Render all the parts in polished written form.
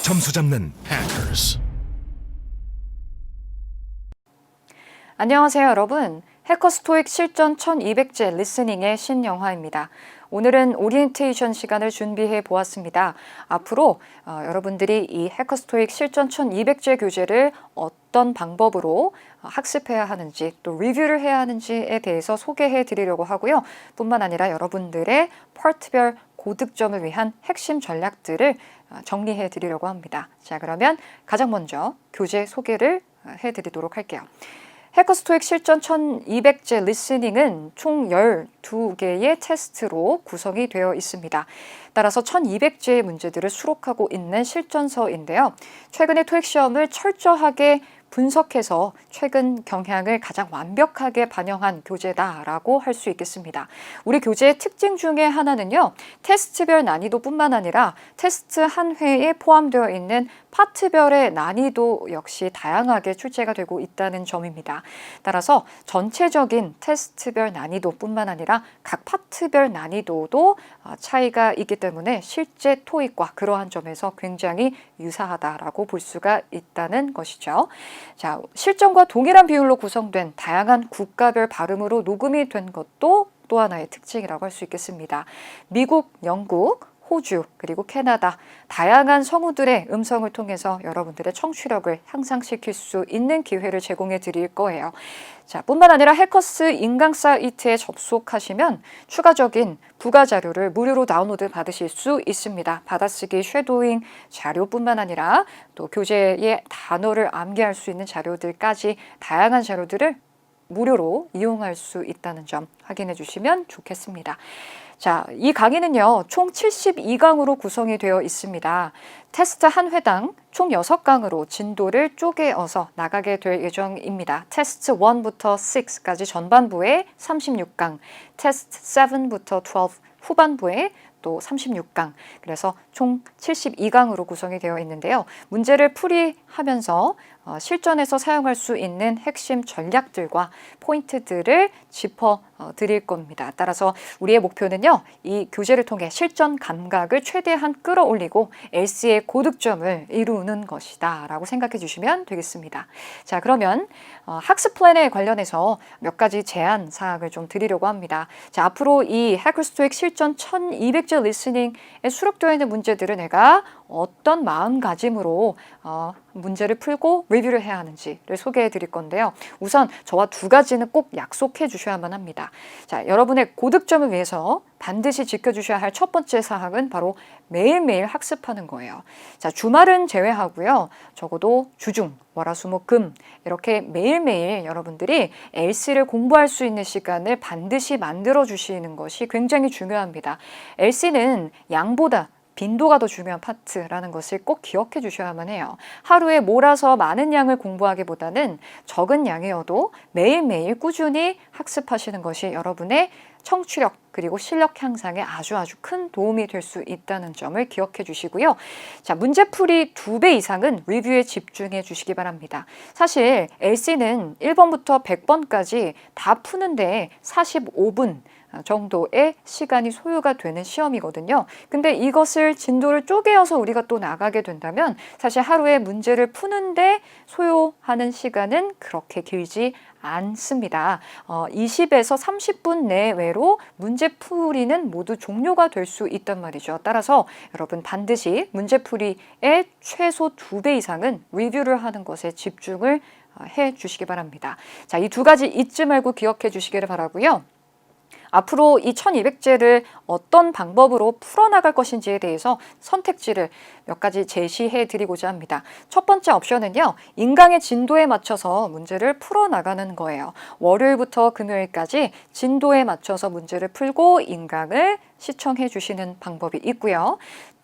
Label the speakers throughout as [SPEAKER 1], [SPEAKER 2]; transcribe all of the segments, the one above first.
[SPEAKER 1] 점수 잡는 Hackers.
[SPEAKER 2] 안녕하세요, 여러분. 해커스 토익 실전 1200제 리스닝의 신영화입니다. 오늘은 오리엔테이션 시간을 준비해 보았습니다. 앞으로 여러분들이 이 해커스 토익 실전 1200제 교재를 어떤 방법으로 학습해야 하는지 또 리뷰를 해야 하는지에 대해서 소개해 드리려고 하고요. 뿐만 아니라 여러분들의 파트별 고득점을 위한 핵심 전략들을 정리해 드리려고 합니다. 자, 그러면 가장 먼저 교재 소개를 해 드리도록 할게요. 해커스 토익 실전 1200제 리스닝은 총 12개의 테스트로 구성이 되어 있습니다. 따라서 1200제의 문제들을 수록하고 있는 실전서인데요. 최근의 토익 시험을 철저하게 분석해서 최근 경향을 가장 완벽하게 반영한 교재다라고 할 수 있겠습니다. 우리 교재의 특징 중에 하나는요. 테스트별 난이도뿐만 아니라 테스트 한 회에 포함되어 있는 파트별의 난이도 역시 다양하게 출제가 되고 있다는 점입니다. 따라서 전체적인 테스트별 난이도뿐만 아니라 각 파트별 난이도도 차이가 있기 때문에 실제 토익과 그러한 점에서 굉장히 유사하다라고 볼 수가 있다는 것이죠. 자, 실전과 동일한 비율로 구성된 다양한 국가별 발음으로 녹음이 된 것도 또 하나의 특징이라고 할 수 있겠습니다. 미국, 영국, 호주, 그리고 캐나다 다양한 성우들의 음성을 통해서 여러분들의 청취력을 향상시킬 수 있는 기회를 제공해 드릴 거예요. 자, 뿐만 아니라 해커스 인강 사이트에 접속하시면 추가적인 부가 자료를 무료로 다운로드 받으실 수 있습니다. 받아쓰기 쉐도잉 자료뿐만 아니라 또 교재의 단어를 암기할 수 있는 자료들까지 다양한 자료들을 무료로 이용할 수 있다는 점 확인해 주시면 좋겠습니다. 자, 이 강의는요, 총 72강으로 구성이 되어 있습니다. 테스트 한 회당 총 6강으로 진도를 쪼개어서 나가게 될 예정입니다. 테스트 1부터 6까지 전반부에 36강, 테스트 7부터 12 후반부에 또 36강, 그래서 총 72강으로 구성이 되어 있는데요. 문제를 풀이하면서 실전에서 사용할 수 있는 핵심 전략들과 포인트들을 짚어 드릴 겁니다. 따라서 우리의 목표는요, 이 교재를 통해 실전 감각을 최대한 끌어올리고 LC의 고득점을 이루는 것이다 라고 생각해 주시면 되겠습니다. 자, 그러면 학습 플랜에 관련해서 몇 가지 제안 사항을 좀 드리려고 합니다. 자, 앞으로 이 해커스 토익 실전 1200제 리스닝에 수록되어 있는 문제들을 내가 어떤 마음가짐으로 문제를 풀고 리뷰를 해야 하는지를 소개해 드릴 건데요. 우선 저와 두 가지는 꼭 약속해 주셔야만 합니다. 자, 여러분의 고득점을 위해서 반드시 지켜주셔야 할 첫 번째 사항은 바로 매일매일 학습하는 거예요. 자, 주말은 제외하고요. 적어도 주중, 월화수목금 이렇게 매일매일 여러분들이 LC를 공부할 수 있는 시간을 반드시 만들어 주시는 것이 굉장히 중요합니다. LC는 양보다 빈도가 더 중요한 파트라는 것을 꼭 기억해 주셔야만 해요. 하루에 몰아서 많은 양을 공부하기보다는 적은 양이어도 매일매일 꾸준히 학습하시는 것이 여러분의 청취력 그리고 실력 향상에 아주 큰 도움이 될 수 있다는 점을 기억해 주시고요. 자, 문제풀이 2배 이상은 리뷰에 집중해 주시기 바랍니다. 사실 LC는 1번부터 100번까지 다 푸는데 45분 정도의 시간이 소요가 되는 시험이거든요. 근데 이것을 진도를 쪼개어서 우리가 또 나가게 된다면 사실 하루에 문제를 푸는데 소요하는 시간은 그렇게 길지 않습니다. 20에서 30분 내외로 문제풀이는 모두 종료가 될 수 있단 말이죠. 따라서 여러분 반드시 문제풀이의 최소 2배 이상은 리뷰를 하는 것에 집중을 해 주시기 바랍니다. 자, 이 두 가지 잊지 말고 기억해 주시기를 바라고요. 앞으로 이 1200제를 어떤 방법으로 풀어나갈 것인지에 대해서 선택지를 몇 가지 제시해 드리고자 합니다. 첫 번째 옵션은요, 인강의 진도에 맞춰서 문제를 풀어나가는 거예요. 월요일부터 금요일까지 진도에 맞춰서 문제를 풀고 인강을 시청해 주시는 방법이 있고요.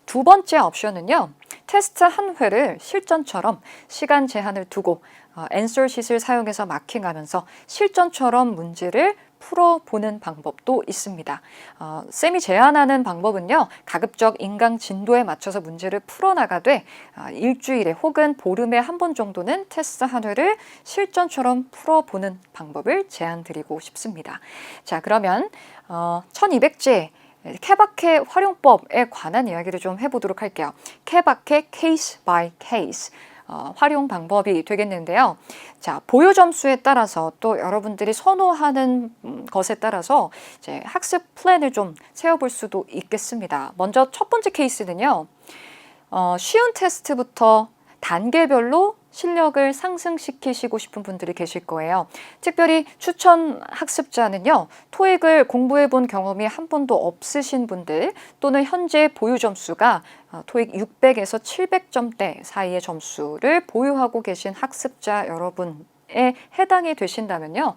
[SPEAKER 2] 두 번째 옵션은요, 테스트 한 회를 실전처럼 시간 제한을 두고 앤서시트를 사용해서 마킹하면서 실전처럼 문제를 풀어보는 방법도 있습니다. 쌤이 제안하는 방법은요, 가급적 인강 진도에 맞춰서 문제를 풀어나가되 일주일에 혹은 보름에 한 번 정도는 테스트 한 회를 실전처럼 풀어보는 방법을 제안드리고 싶습니다. 자, 그러면 1200제 케바케 활용법에 관한 이야기를 좀 해보도록 할게요. 케바케 case by case 활용 방법이 되겠는데요. 자, 보유 점수에 따라서 또 여러분들이 선호하는 것에 따라서 이제 학습 플랜을 좀 세워볼 수도 있겠습니다. 먼저 첫 번째 케이스는요. 쉬운 테스트부터 단계별로 실력을 상승시키시고 싶은 분들이 계실 거예요. 특별히 추천 학습자는요. 토익을 공부해 본 경험이 한 번도 없으신 분들 또는 현재 보유 점수가 토익 600에서 700점대 사이의 점수를 보유하고 계신 학습자 여러분에 해당이 되신다면요.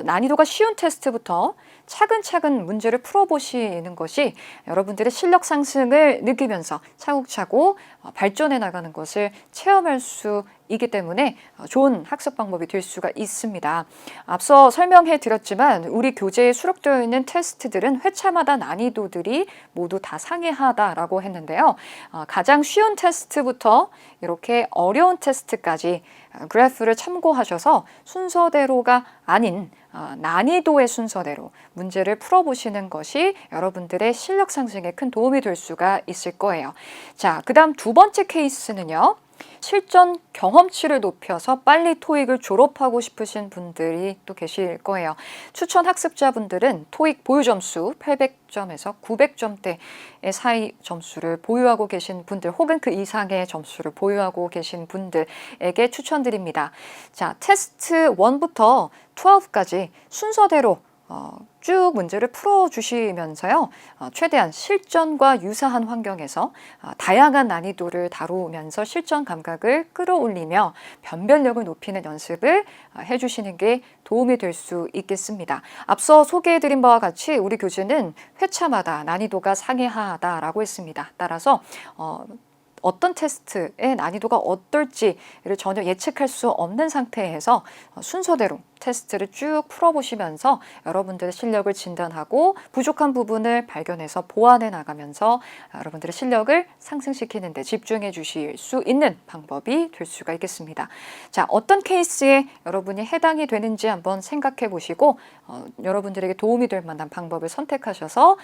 [SPEAKER 2] 난이도가 쉬운 테스트부터 차근차근 문제를 풀어보시는 것이 여러분들의 실력 상승을 느끼면서 차곡차곡 발전해 나가는 것을 체험할 수 있기 때문에 좋은 학습 방법이 될 수가 있습니다. 앞서 설명해 드렸지만 우리 교재에 수록되어 있는 테스트들은 회차마다 난이도들이 모두 다 상이하다라고 했는데요. 가장 쉬운 테스트부터 이렇게 어려운 테스트까지 그래프를 참고하셔서 순서대로가 아닌 난이도의 순서대로 문제를 풀어보시는 것이 여러분들의 실력 상승에 큰 도움이 될 수가 있을 거예요. 자, 그 다음 두 번째 케이스는요. 실전 경험치를 높여서 빨리 토익을 졸업하고 싶으신 분들이 또 계실 거예요. 추천 학습자분들은 토익 보유 점수 800점에서 900점대 사이 점수를 보유하고 계신 분들 혹은 그 이상의 점수를 보유하고 계신 분들에게 추천드립니다. 자, 테스트 1부터 12까지 순서대로 쭉 문제를 풀어주시면서요. 최대한 실전과 유사한 환경에서 다양한 난이도를 다루면서 실전 감각을 끌어올리며 변별력을 높이는 연습을 해주시는 게 도움이 될 수 있겠습니다. 앞서 소개해드린 바와 같이 우리 교재는 회차마다 난이도가 상이하다라고 했습니다. 따라서 어떤 테스트의 난이도가 어떨지를 전혀 예측할 수 없는 상태에서 순서대로 테스트를 쭉 풀어보시면서 여러분들의 실력을 진단하고 부족한 부분을 발견해서 보완해 나가면서 여러분들의 실력을 상승시키는 데 집중해 주실 수 있는 방법이 될 수가 있겠습니다. 자, 어떤 케이스에 여러분이 해당이 되는지 한번 생각해 보시고 여러분들에게 도움이 될 만한 방법을 선택하셔서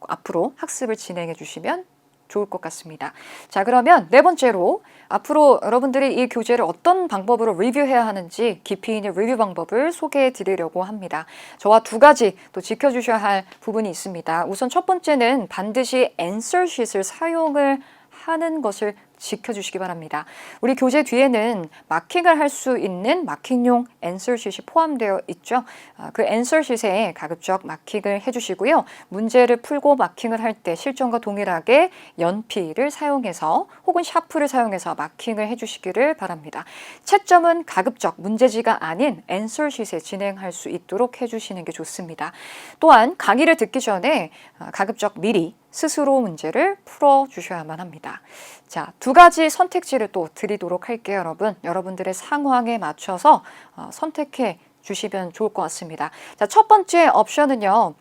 [SPEAKER 2] 앞으로 학습을 진행해 주시면 좋을 것 같습니다. 자, 그러면 네 번째로 앞으로 여러분들이 이 교재를 어떤 방법으로 리뷰해야 하는지 깊이 있는 리뷰 방법을 소개해 드리려고 합니다. 저와 두 가지 또 지켜주셔야 할 부분이 있습니다. 우선 첫 번째는 반드시 앤서 쉿을 사용을 하는 것을 지켜주시기 바랍니다. 우리 교재 뒤에는 마킹을 할 수 있는 마킹용 앤서 쉿이 포함되어 있죠. 그 앤서 쉿에 가급적 마킹을 해주시고요. 문제를 풀고 마킹을 할 때 실전과 동일하게 연필을 사용해서 혹은 샤프를 사용해서 마킹을 해주시기를 바랍니다. 채점은 가급적 문제지가 아닌 앤서 쉿에 진행할 수 있도록 해주시는 게 좋습니다. 또한 강의를 듣기 전에 가급적 미리 스스로 문제를 풀어주셔야만 합니다. 자, 두 가지 선택지를 또 드리도록 할게요, 여러분. 여러분들의 상황에 맞춰서 선택해 주시면 좋을 것 같습니다. 자, 첫 번째 옵션은요.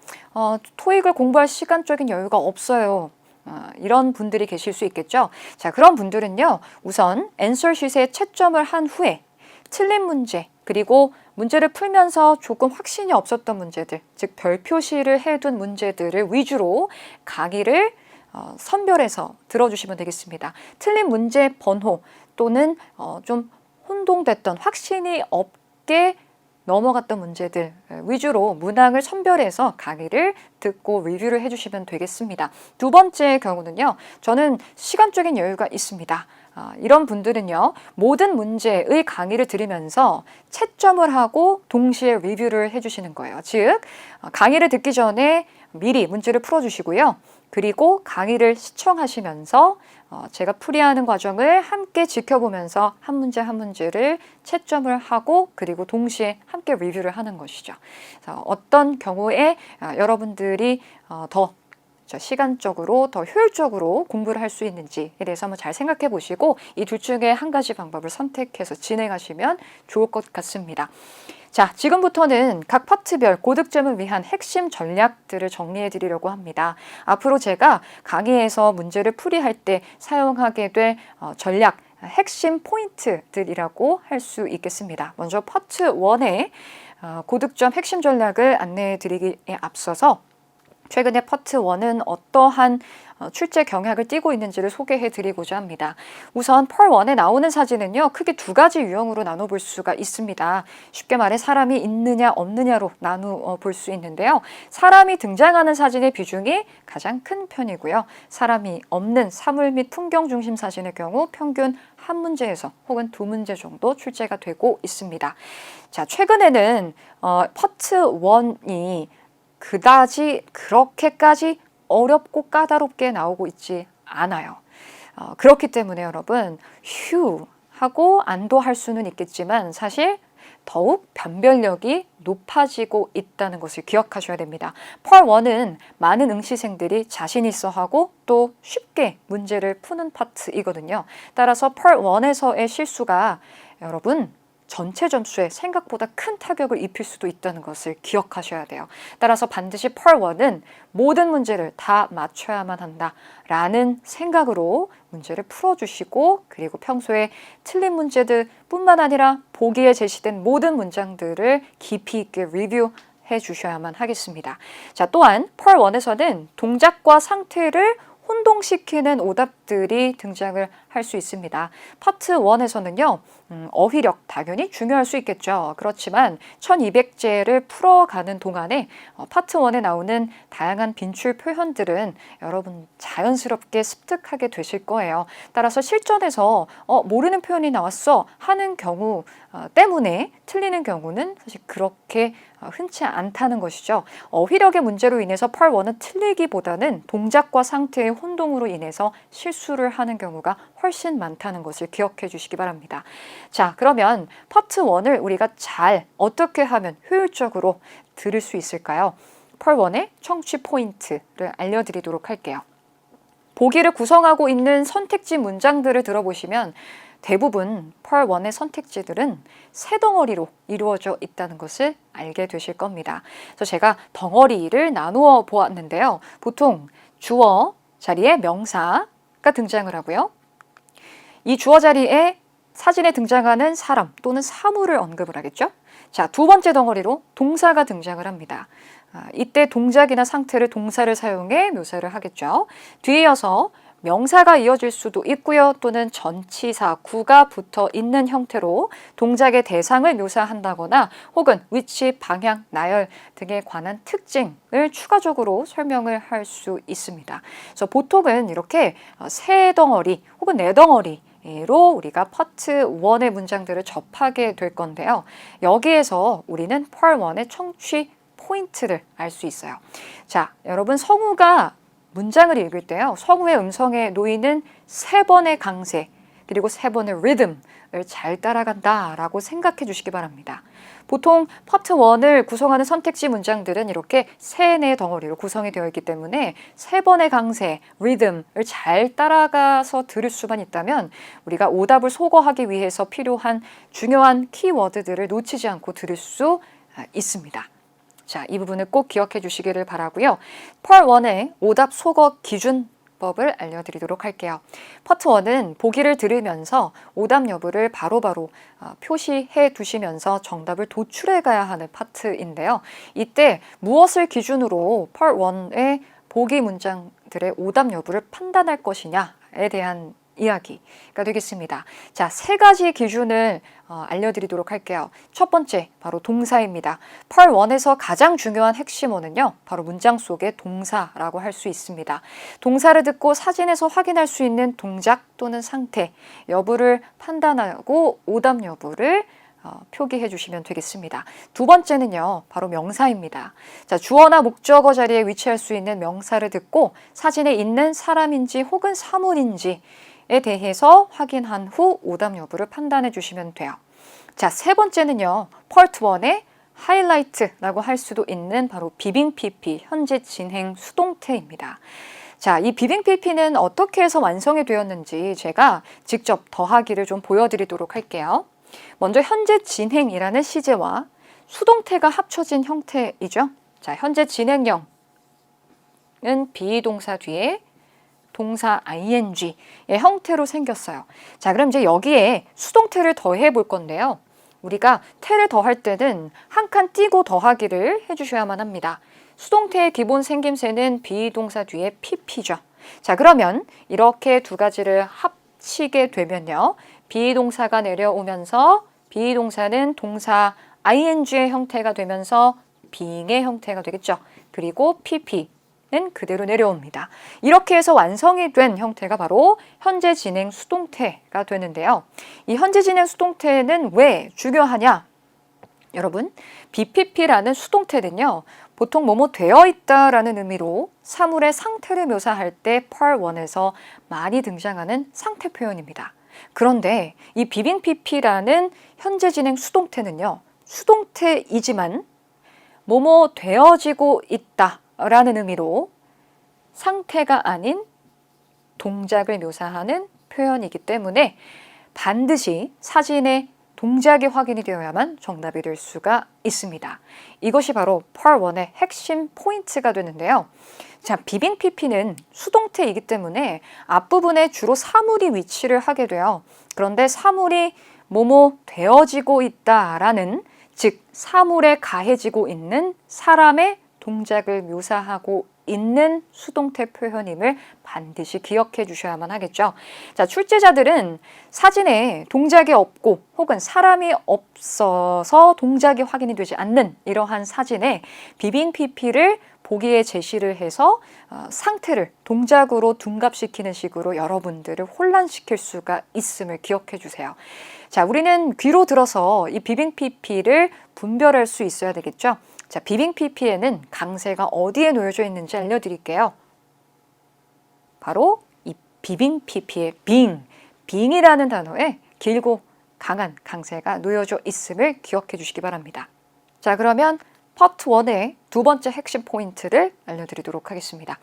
[SPEAKER 2] 토익을 공부할 시간적인 여유가 없어요. 이런 분들이 계실 수 있겠죠. 자, 그런 분들은요. 우선 앤서 쉿에 채점을 한 후에 틀린 문제 그리고 문제를 풀면서 조금 확신이 없었던 문제들, 즉 별표시를 해둔 문제들을 위주로 강의를 선별해서 들어주시면 되겠습니다. 틀린 문제 번호 또는 좀 혼동됐던 확신이 없게 넘어갔던 문제들 위주로 문항을 선별해서 강의를 듣고 리뷰를 해주시면 되겠습니다. 두 번째 경우는요. 저는 시간적인 여유가 있습니다. 이런 분들은요. 모든 문제의 강의를 들으면서 채점을 하고 동시에 리뷰를 해주시는 거예요. 즉 강의를 듣기 전에 미리 문제를 풀어주시고요. 그리고 강의를 시청하시면서 제가 풀이하는 과정을 함께 지켜보면서 한 문제 한 문제를 채점을 하고 그리고 동시에 함께 리뷰를 하는 것이죠. 어떤 경우에 여러분들이 더 시간적으로 더 효율적으로 공부를 할 수 있는지에 대해서 한번 잘 생각해 보시고 이 둘 중에 한 가지 방법을 선택해서 진행하시면 좋을 것 같습니다. 자, 지금부터는 각 파트별 고득점을 위한 핵심 전략들을 정리해 드리려고 합니다. 앞으로 제가 강의에서 문제를 풀이할 때 사용하게 될 전략, 핵심 포인트들이라고 할 수 있겠습니다. 먼저 파트 1의 고득점 핵심 전략을 안내해 드리기에 앞서서 최근에 파트 1은 어떠한 출제 경향을 띠고 있는지를 소개해 드리고자 합니다. 우선 펄 1에 나오는 사진은요, 크게 두 가지 유형으로 나눠볼 수가 있습니다. 쉽게 말해 사람이 있느냐 없느냐로 나누어 볼 수 있는데요. 사람이 등장하는 사진의 비중이 가장 큰 편이고요. 사람이 없는 사물 및 풍경 중심 사진의 경우 평균 한 문제에서 혹은 두 문제 정도 출제가 되고 있습니다. 자, 최근에는 파트 1이 그다지 그렇게까지 어렵고 까다롭게 나오고 있지 않아요. 그렇기 때문에 여러분 휴 하고 안도할 수는 있겠지만 사실 더욱 변별력이 높아지고 있다는 것을 기억하셔야 됩니다. 펄 1은 많은 응시생들이 자신 있어 하고 또 쉽게 문제를 푸는 파트이거든요. 따라서 펄 1에서의 실수가 여러분 전체 점수에 생각보다 큰 타격을 입힐 수도 있다는 것을 기억하셔야 돼요. 따라서 반드시 펄 1은 모든 문제를 다 맞춰야만 한다라는 생각으로 문제를 풀어주시고, 그리고 평소에 틀린 문제들 뿐만 아니라 보기에 제시된 모든 문장들을 깊이 있게 리뷰해 주셔야만 하겠습니다. 자, 또한 펄 1에서는 동작과 상태를 혼동시키는 오답들이 등장을 할 수 있습니다. 파트 1에서는요, 어휘력 당연히 중요할 수 있겠죠. 그렇지만 1200제를 풀어가는 동안에 파트 1에 나오는 다양한 빈출 표현들은 여러분 자연스럽게 습득하게 되실 거예요. 따라서 실전에서 모르는 표현이 나왔어 하는 경우 때문에 틀리는 경우는 사실 그렇게 흔치 않다는 것이죠. 어휘력의 문제로 인해서 펄 1은 틀리기보다는 동작과 상태의 혼동으로 인해서 실수를 하는 경우가 훨씬 많다는 것을 기억해 주시기 바랍니다. 자, 그러면 파트 1을 우리가 잘 어떻게 하면 효율적으로 들을 수 있을까요? 펄 1의 청취 포인트를 알려드리도록 할게요. 보기를 구성하고 있는 선택지 문장들을 들어보시면 대부분 펄 1의 선택지들은 세 덩어리로 이루어져 있다는 것을 알게 되실 겁니다. 그래서 제가 덩어리를 나누어 보았는데요. 보통 주어 자리에 명사가 등장을 하고요. 이 주어 자리에 사진에 등장하는 사람 또는 사물을 언급을 하겠죠. 자, 두 번째 덩어리로 동사가 등장을 합니다. 이때 동작이나 상태를 동사를 사용해 묘사를 하겠죠. 뒤에 이어서 명사가 이어질 수도 있고요. 또는 전치사, 구가 붙어 있는 형태로 동작의 대상을 묘사한다거나 혹은 위치, 방향, 나열 등에 관한 특징을 추가적으로 설명을 할 수 있습니다. 그래서 보통은 이렇게 세 덩어리 혹은 네 덩어리 로 우리가 파트 1의 문장들을 접하게 될 건데요. 여기에서 우리는 펄 1의 청취 포인트를 알 수 있어요. 자, 여러분 성우가 문장을 읽을 때요. 성우의 음성에 놓이는 세 번의 강세 그리고 세 번의 리듬을 잘 따라간다라고 생각해 주시기 바랍니다. 보통 파트 1을 구성하는 선택지 문장들은 이렇게 세, 네 덩어리로 구성이 되어 있기 때문에 세 번의 강세, 리듬을 잘 따라가서 들을 수만 있다면 우리가 오답을 소거하기 위해서 필요한 중요한 키워드들을 놓치지 않고 들을 수 있습니다. 자, 이 부분을 꼭 기억해 주시기를 바라고요. 펄 1의 오답 소거 기준법을 알려드리도록 할게요. 파트 1은 보기를 들으면서 오답 여부를 바로바로 표시해 두시면서 정답을 도출해 가야 하는 파트인데요. 이때 무엇을 기준으로 펄 1의 보기 문장들의 오답 여부를 판단할 것이냐에 대한 이야기가 되겠습니다. 자, 세 가지 기준을 알려드리도록 할게요. 첫 번째, 바로 동사입니다. 펄 1에서 가장 중요한 핵심어는요, 바로 문장 속의 동사라고 할 수 있습니다. 동사를 듣고 사진에서 확인할 수 있는 동작 또는 상태 여부를 판단하고 오답 여부를 표기해 주시면 되겠습니다. 두 번째는요, 바로 명사입니다. 자, 주어나 목적어 자리에 위치할 수 있는 명사를 듣고 사진에 있는 사람인지 혹은 사물인지 에 대해서 확인한 후 오답 여부를 판단해 주시면 돼요. 자, 세 번째는요. 파트 1의 하이라이트라고 할 수도 있는 바로 비빙 PP, 현재 진행 수동태입니다. 자, 이 비빙 PP는 어떻게 해서 완성이 되었는지 제가 직접 더하기를 좀 보여드리도록 할게요. 먼저 현재 진행이라는 시제와 수동태가 합쳐진 형태이죠. 자, 현재 진행형은 비동사 뒤에 동사 ing의 형태로 생겼어요. 자, 그럼 이제 여기에 수동태를 더해 볼 건데요. 우리가 태를 더할 때는 한 칸 띄고 더하기를 해주셔야만 합니다. 수동태의 기본 생김새는 비동사 뒤에 pp죠. 자, 그러면 이렇게 두 가지를 합치게 되면요. 비동사가 내려오면서 비동사는 동사 ing의 형태가 되면서 being의 형태가 되겠죠. 그리고 pp는 그대로 내려옵니다. 이렇게 해서 완성이 된 형태가 바로 현재 진행 수동태가 되는데요. 이 현재 진행 수동태는 왜 중요하냐? 여러분, BPP라는 수동태는요. 보통 뭐뭐 되어 있다라는 의미로 사물의 상태를 묘사할 때 Part 1에서 많이 등장하는 상태 표현입니다. 그런데 이 BPP라는 현재 진행 수동태는요. 수동태이지만 뭐뭐 되어지고 있다라는 의미로 상태가 아닌 동작을 묘사하는 표현이기 때문에 반드시 사진의 동작이 확인이 되어야만 정답이 될 수가 있습니다. 이것이 바로 Part 1의 핵심 포인트가 되는데요. 자, BPP는 수동태이기 때문에 앞부분에 주로 사물이 위치를 하게 돼요. 그런데 사물이 뭐뭐 되어지고 있다라는, 즉 사물에 가해지고 있는 사람의 동작을 묘사하고 있는 수동태 표현임을 반드시 기억해 주셔야만 하겠죠. 자, 출제자들은 사진에 동작이 없고 혹은 사람이 없어서 동작이 확인이 되지 않는 이러한 사진에 BPP를 보기에 제시를 해서 상태를 동작으로 둔갑시키는 식으로 여러분들을 혼란시킬 수가 있음을 기억해 주세요. 자, 우리는 귀로 들어서 이 BPP를 분별할 수 있어야 되겠죠. 자, BPP에는 강세가 어디에 놓여져 있는지 알려드릴게요. 바로 이 BPP의 being이라는 단어에 길고 강한 강세가 놓여져 있음을 기억해 주시기 바랍니다. 자, 그러면 파트 1의 두 번째 핵심 포인트를 알려드리도록 하겠습니다.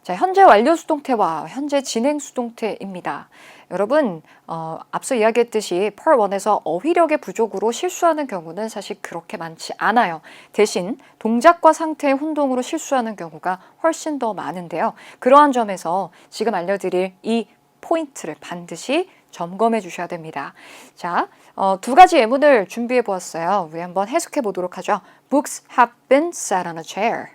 [SPEAKER 2] 자, 현재 완료 수동태와 현재 진행 수동태입니다. 여러분, 앞서 이야기했듯이 Part 1에서 어휘력의 부족으로 실수하는 경우는 사실 그렇게 많지 않아요. 대신 동작과 상태의 혼동으로 실수하는 경우가 훨씬 더 많은데요. 그러한 점에서 지금 알려드릴 이 포인트를 반드시 점검해 주셔야 됩니다. 자, 두 가지 예문을 준비해 보았어요. 우리 한번 해석해 보도록 하죠. Books have been set on a chair.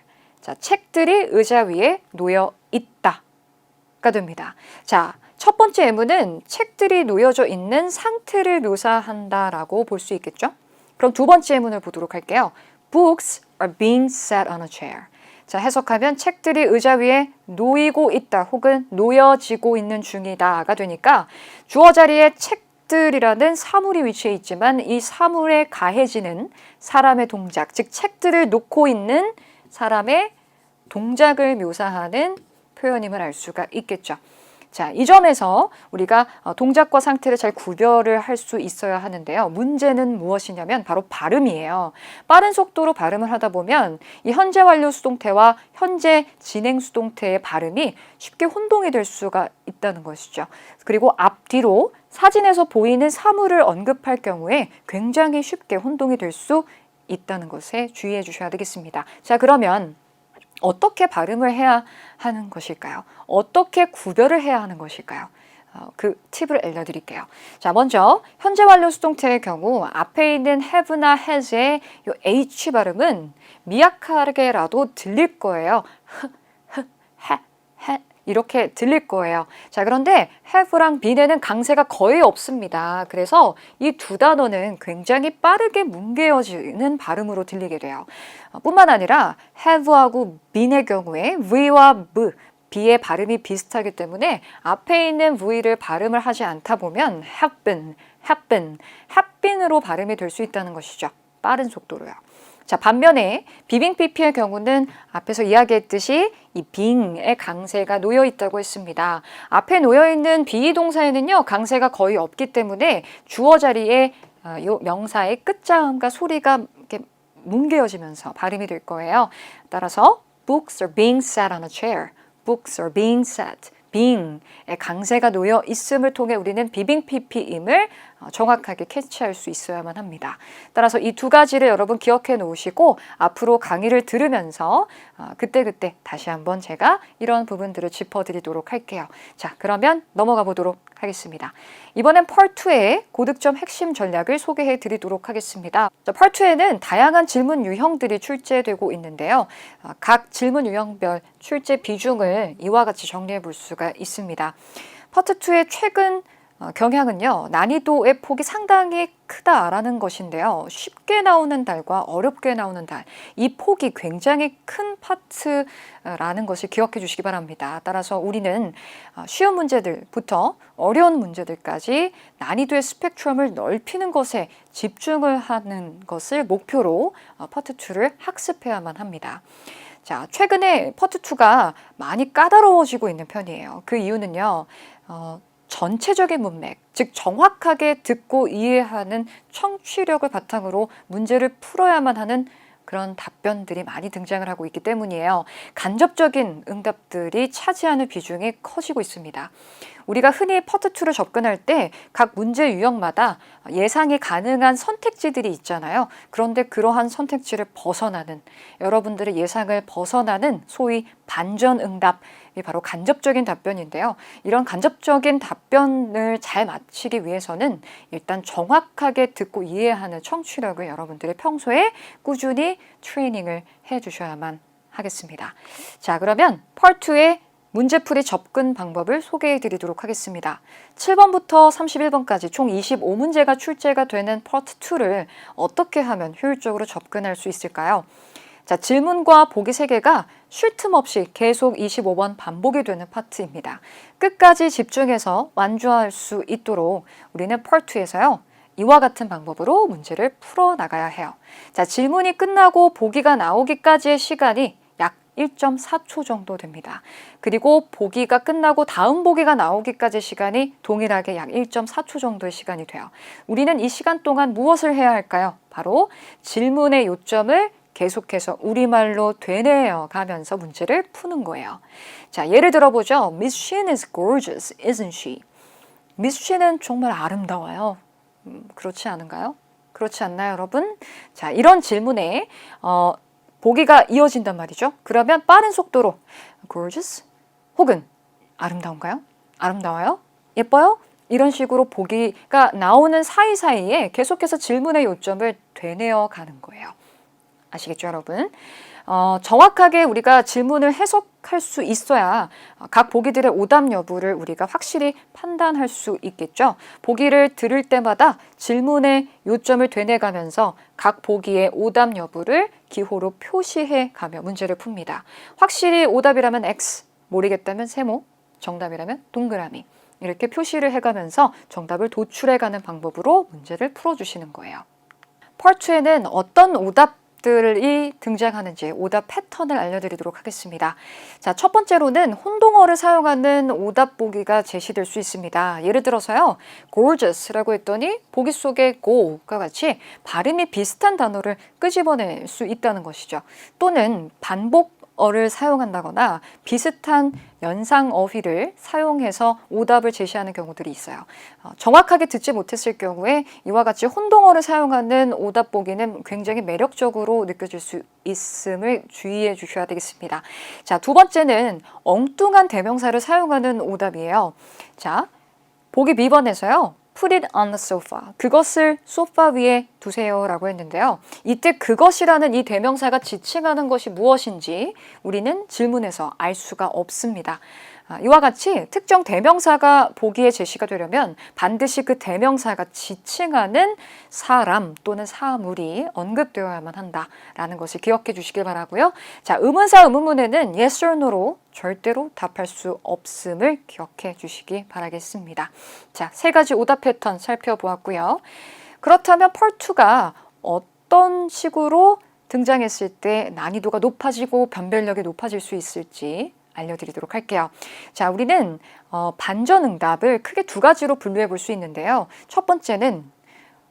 [SPEAKER 2] 자, 책들이 의자 위에 놓여 있다가 됩니다. 자, 첫 번째 예문은 책들이 놓여져 있는 상태를 묘사한다라고 볼 수 있겠죠? 그럼 두 번째 예문을 보도록 할게요. Books are being set on a chair. 자, 해석하면 책들이 의자 위에 놓이고 있다 혹은 놓여지고 있는 중이다가 되니까 주어 자리에 책들이라는 사물이 위치해 있지만 이 사물에 가해지는 사람의 동작, 즉 책들을 놓고 있는 사람의 동작을 묘사하는 표현임을 알 수가 있겠죠. 자, 이 점에서 우리가 동작과 상태를 잘 구별을 할 수 있어야 하는데요. 문제는 무엇이냐면 바로 발음이에요. 빠른 속도로 발음을 하다 보면 이 현재 완료 수동태와 현재 진행 수동태의 발음이 쉽게 혼동이 될 수가 있다는 것이죠. 그리고 앞뒤로 사진에서 보이는 사물을 언급할 경우에 굉장히 쉽게 혼동이 될 수 있다는 것에 주의해 주셔야 되겠습니다. 자, 그러면 어떻게 발음을 해야 하는 것일까요? 어떻게 구별을 해야 하는 것일까요? 그 팁을 알려드릴게요. 자, 먼저 현재 완료 수동태의 경우 앞에 있는 have나 has의 이 h 발음은 미약하게라도 들릴 거예요. 이렇게 들릴 거예요. 자, 그런데 have랑 bene는 강세가 거의 없습니다. 그래서 이 두 단어는 굉장히 빠르게 뭉개어지는 발음으로 들리게 돼요. 뿐만 아니라 have하고 bene의 경우에 v와 b의 발음이 비슷하기 때문에 앞에 있는 v를 발음을 하지 않다 보면 have been으로 발음이 될 수 있다는 것이죠. 빠른 속도로요. 자, 반면에 BPP의 경우는 앞에서 이야기했듯이 이 being의 강세가 놓여 있다고 했습니다. 앞에 놓여 있는 비동사에는요, 강세가 거의 없기 때문에 주어 자리에 이 명사의 끝자음과 소리가 이렇게 뭉개어지면서 발음이 될 거예요. 따라서 books are being set on a chair. Books are being set. being의 강세가 놓여 있음을 통해 우리는 비빙 PP임을 정확하게 캐치할 수 있어야만 합니다. 따라서 이 두 가지를 여러분 기억해 놓으시고 앞으로 강의를 들으면서 그때그때 다시 한번 제가 이런 부분들을 짚어드리도록 할게요. 자, 그러면 넘어가 보도록 하겠습니다. 이번엔 Part 2의 고득점 핵심 전략을 소개해 드리도록 하겠습니다. 자, Part 2에는 다양한 질문 유형들이 출제되고 있는데요. 각 질문 유형별 출제 비중을 이와 같이 정리해 볼 수가 있습니다. Part 2의 최근 경향은요, 난이도의 폭이 상당히 크다라는 것인데요. 쉽게 나오는 달과 어렵게 나오는 달, 이 폭이 굉장히 큰 파트라는 것을 기억해 주시기 바랍니다. 따라서 우리는 쉬운 문제들부터 어려운 문제들까지 난이도의 스펙트럼을 넓히는 것에 집중을 하는 것을 목표로 파트 2를 학습해야만 합니다. 자, 최근에 파트 2가 많이 까다로워지고 있는 편이에요. 그 이유는요, 전체적인 문맥, 즉 정확하게 듣고 이해하는 청취력을 바탕으로 문제를 풀어야만 하는 그런 답변들이 많이 등장을 하고 있기 때문이에요. 간접적인 응답들이 차지하는 비중이 커지고 있습니다. 우리가 흔히 파트 2를 접근할 때 각 문제 유형마다 예상이 가능한 선택지들이 있잖아요. 그런데 그러한 선택지를 벗어나는, 여러분들의 예상을 벗어나는 소위 반전 응답, 이 바로 간접적인 답변인데요. 이런 간접적인 답변을 잘 마치기 위해서는 일단 정확하게 듣고 이해하는 청취력을 여러분들이 평소에 꾸준히 트레이닝을 해주셔야만 하겠습니다. 자, 그러면 Part 2의 문제풀이 접근 방법을 소개해 드리도록 하겠습니다. 7번부터 31번까지 총 25문제가 출제가 되는 Part 2를 어떻게 하면 효율적으로 접근할 수 있을까요? 자, 질문과 보기 3개가 쉴 틈 없이 계속 25번 반복이 되는 파트입니다. 끝까지 집중해서 완주할 수 있도록 우리는 Part 2에서요. 이와 같은 방법으로 문제를 풀어나가야 해요. 자, 질문이 끝나고 보기가 나오기까지의 시간이 약 1.4초 정도 됩니다. 그리고 보기가 끝나고 다음 보기가 나오기까지 시간이 동일하게 약 1.4초 정도의 시간이 돼요. 우리는 이 시간 동안 무엇을 해야 할까요? 바로 질문의 요점을 계속해서 우리말로 되뇌어 가면서 문제를 푸는 거예요. 자, 예를 들어보죠. Miss Shin is gorgeous, isn't she? Miss Shin은 정말 아름다워요. 그렇지 않은가요? 그렇지 않나요, 여러분? 자, 이런 질문에 보기가 이어진단 말이죠. 그러면 빠른 속도로 gorgeous 혹은 아름다운가요? 아름다워요? 예뻐요? 이런 식으로 보기가 나오는 사이사이에 계속해서 질문의 요점을 되뇌어 가는 거예요. 아시겠죠, 여러분? 정확하게 우리가 질문을 해석할 수 있어야 각 보기들의 오답 여부를 우리가 확실히 판단할 수 있겠죠. 보기를 들을 때마다 질문의 요점을 되뇌가면서 각 보기의 오답 여부를 기호로 표시해 가며 문제를 풉니다. 확실히 오답이라면 X, 모르겠다면 세모, 정답이라면 동그라미. 이렇게 표시를 해가면서 정답을 도출해가는 방법으로 문제를 풀어주시는 거예요. Part 2에는 어떤 오답들이 등장하는지 오답 패턴을 알려드리도록 하겠습니다. 자, 첫 번째로는 혼동어를 사용하는 오답 보기가 제시될 수 있습니다. 예를 들어서요, gorgeous라고 했더니 보기 속에 go가 같이 발음이 비슷한 단어를 끄집어낼 수 있다는 것이죠. 또는 반복어를 사용한다거나 비슷한 연상 어휘를 사용해서 오답을 제시하는 경우들이 있어요. 정확하게 듣지 못했을 경우에 이와 같이 혼동어를 사용하는 오답 보기는 굉장히 매력적으로 느껴질 수 있음을 주의해 주셔야 되겠습니다. 자, 두 번째는 엉뚱한 대명사를 사용하는 오답이에요. 자, 보기 B번에서요. Put it on the sofa. 그것을 소파 위에 두세요 라고 했는데요. 이때 그것이라는 이 대명사가 지칭하는 것이 무엇인지 우리는 질문에서 알 수가 없습니다. 이와 같이 특정 대명사가 보기에 제시가 되려면 반드시 그 대명사가 지칭하는 사람 또는 사물이 언급되어야만 한다라는 것을 기억해 주시길 바라고요. 자, 의문사 의문문에는 yes or no로 절대로 답할 수 없음을 기억해 주시기 바라겠습니다. 자, 세 가지 오답 패턴 살펴보았고요. 그렇다면 Part 2가 어떤 식으로 등장했을 때 난이도가 높아지고 변별력이 높아질 수 있을지 알려드리도록 할게요. 자, 우리는 반전응답을 크게 두 가지로 분류해 볼 수 있는데요. 첫 번째는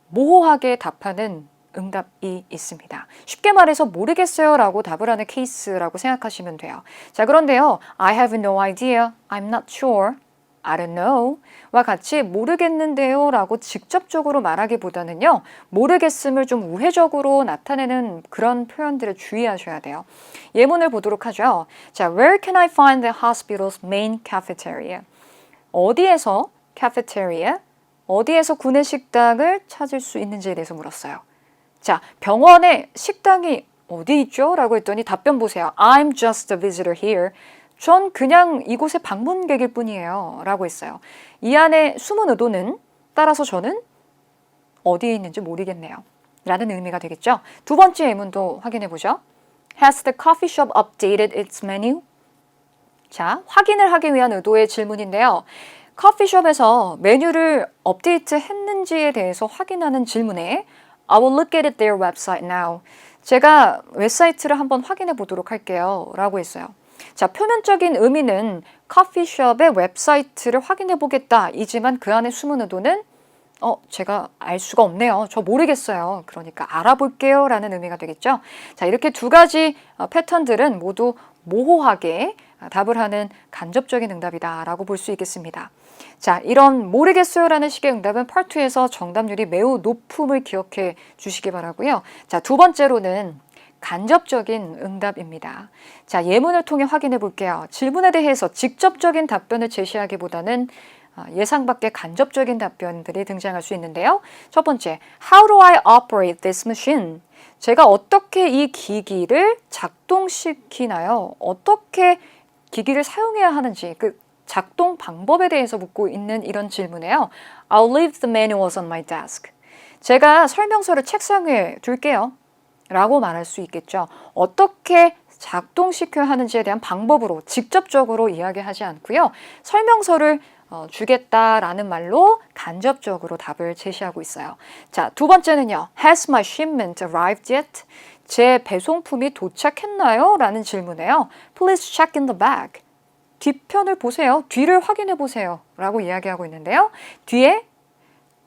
[SPEAKER 2] 모호하게 답하는 응답이 있습니다. 쉽게 말해서 모르겠어요 라고 답을 하는 케이스라고 생각하시면 돼요. 자, 그런데요. I have no idea, I'm not sure, I don't know 와 같이 모르겠는데요 라고 직접적으로 말하기보다는요. 모르겠음을 좀 우회적으로 나타내는 그런 표현들을 주의하셔야 돼요. 예문을 보도록 하죠. 자, Where can I find the hospital's main cafeteria? 어디에서 cafeteria? 어디에서 구내식당을 찾을 수 있는지에 대해서 물었어요. 자, 병원에 식당이 어디 있죠? 라고 했더니 답변 보세요. I'm just a visitor here. 전 그냥 이곳의 방문객일 뿐이에요. 라고 했어요. 이 안에 숨은 의도는 따라서 저는 어디에 있는지 모르겠네요. 라는 의미가 되겠죠. 두 번째 예문도 확인해 보죠. Has the coffee shop updated its menu? 자, 확인을 하기 위한 의도의 질문인데요. 커피숍에서 메뉴를 업데이트 했는지에 대해서 확인하는 질문에 I will look at their website now. 제가 웹사이트를 한번 확인해 보도록 할게요. 라고 했어요. 자, 표면적인 의미는 커피숍의 웹사이트를 확인해 보겠다. 이지만 그 안에 숨은 의도는 제가 알 수가 없네요. 저 모르겠어요. 그러니까 알아볼게요. 라는 의미가 되겠죠. 자, 이렇게 두 가지 패턴들은 모두 모호하게 답을 하는 간접적인 응답이다 라고 볼 수 있겠습니다. 자, 이런 모르겠어요 라는 식의 응답은 Part 2에서 정답률이 매우 높음을 기억해 주시기 바라고요. 자, 두 번째로는 간접적인 응답입니다. 자, 예문을 통해 확인해 볼게요. 질문에 대해서 직접적인 답변을 제시하기보다는 예상 밖의 간접적인 답변들이 등장할 수 있는데요. 첫 번째, How do I operate this machine? 제가 어떻게 이 기기를 작동시키나요? 어떻게 기기를 사용해야 하는지 그 작동 방법에 대해서 묻고 있는 이런 질문이에요. I'll leave the manuals on my desk. 제가 설명서를 책상 위에 둘게요. 라고 말할 수 있겠죠. 어떻게 작동시켜야 하는지에 대한 방법으로 직접적으로 이야기하지 않고요. 설명서를 주겠다라는 말로 간접적으로 답을 제시하고 있어요. 자, 두 번째는요. Has my shipment arrived yet? 제 배송품이 도착했나요? 라는 질문이에요. Please check in the bag. 뒤편을 보세요. 뒤를 확인해 보세요. 라고 이야기하고 있는데요. 뒤에